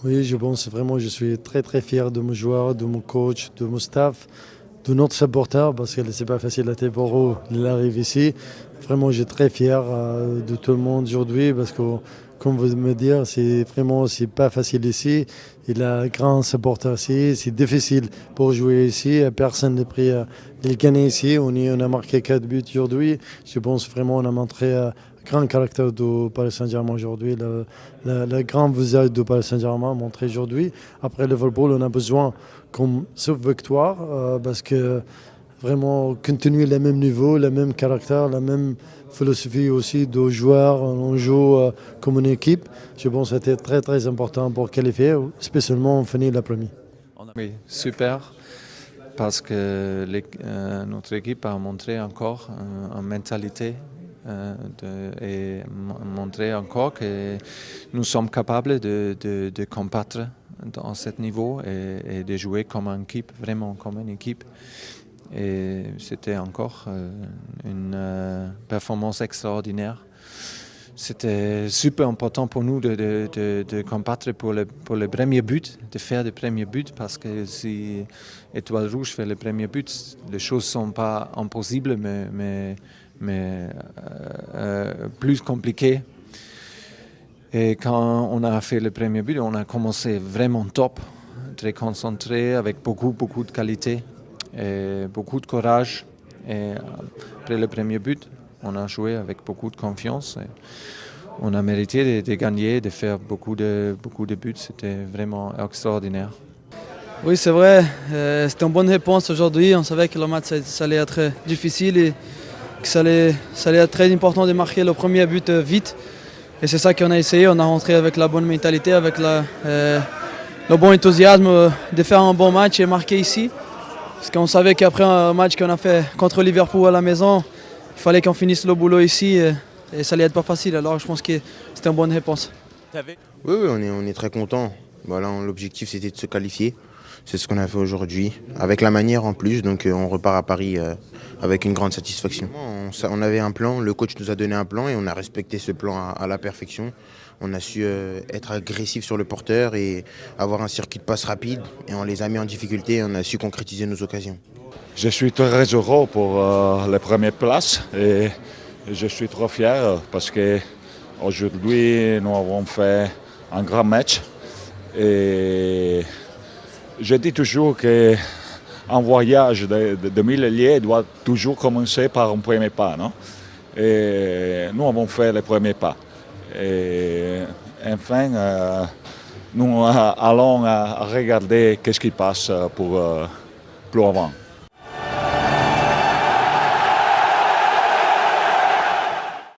Oui, je pense vraiment, je suis très très fier de mes joueurs, de mon coach, de mon staff, de notre supporter, parce que c'est pas facile à pour eux, il arrive ici. Vraiment, je suis très fier de tout le monde aujourd'hui, parce que, comme vous me dites, c'est pas facile ici. Il a un grand supporter ici, c'est difficile pour jouer ici. Personne n'est prêt à gagner ici. On a marqué 4 buts aujourd'hui. Je pense vraiment on a montré grand caractère du Paris Saint-Germain aujourd'hui, le grand visage du Paris Saint-Germain montré aujourd'hui. Après Liverpool, on a besoin comme sauf victoire parce que vraiment continuer le même niveau, le même caractère, la même philosophie aussi de joueurs. On joue comme une équipe. Je pense que c'était très très important pour qualifier, spécialement on finit la première. Oui, super, parce que notre équipe a montré encore une mentalité et montré encore que nous sommes capables de combattre dans ce niveau et de jouer comme une équipe, vraiment comme une équipe. Et c'était encore une performance extraordinaire. C'était super important pour nous de combattre pour le premier but, de faire le premier but, parce que si Étoile Rouge fait le premier but, les choses ne sont pas impossibles, mais plus compliquées. Et quand on a fait le premier but, on a commencé vraiment top, très concentré, avec beaucoup de qualité et beaucoup de courage. Et après le premier but, on a joué avec beaucoup de confiance. Et on a mérité de gagner, de faire beaucoup de buts. C'était vraiment extraordinaire. Oui, c'est vrai. C'était une bonne réponse aujourd'hui. On savait que le match ça allait être difficile et que ça allait être très important de marquer le premier but vite. Et c'est ça qu'on a essayé. On a rentré avec la bonne mentalité, avec le bon enthousiasme de faire un bon match et marquer ici. Parce qu'on savait qu'après un match qu'on a fait contre Liverpool à la maison, il fallait qu'on finisse le boulot ici et ça allait être pas facile. Alors je pense que c'était une bonne réponse. Oui, on est très content. Voilà, l'objectif c'était de se qualifier. C'est ce qu'on a fait aujourd'hui, avec la manière en plus. Donc on repart à Paris avec une grande satisfaction. On avait un plan, le coach nous a donné un plan et on a respecté ce plan à la perfection. On a su être agressif sur le porteur et avoir un circuit de passe rapide. Et on les a mis en difficulté et on a su concrétiser nos occasions. Je suis très heureux pour la première place et je suis trop fier parce qu'aujourd'hui nous avons fait un grand match. Et je dis toujours qu'un voyage de 1000 lieues doit toujours commencer par un premier pas. Non? Et nous avons fait le premier pas. Et enfin, nous allons regarder qu'est-ce qui passe pour plus avant.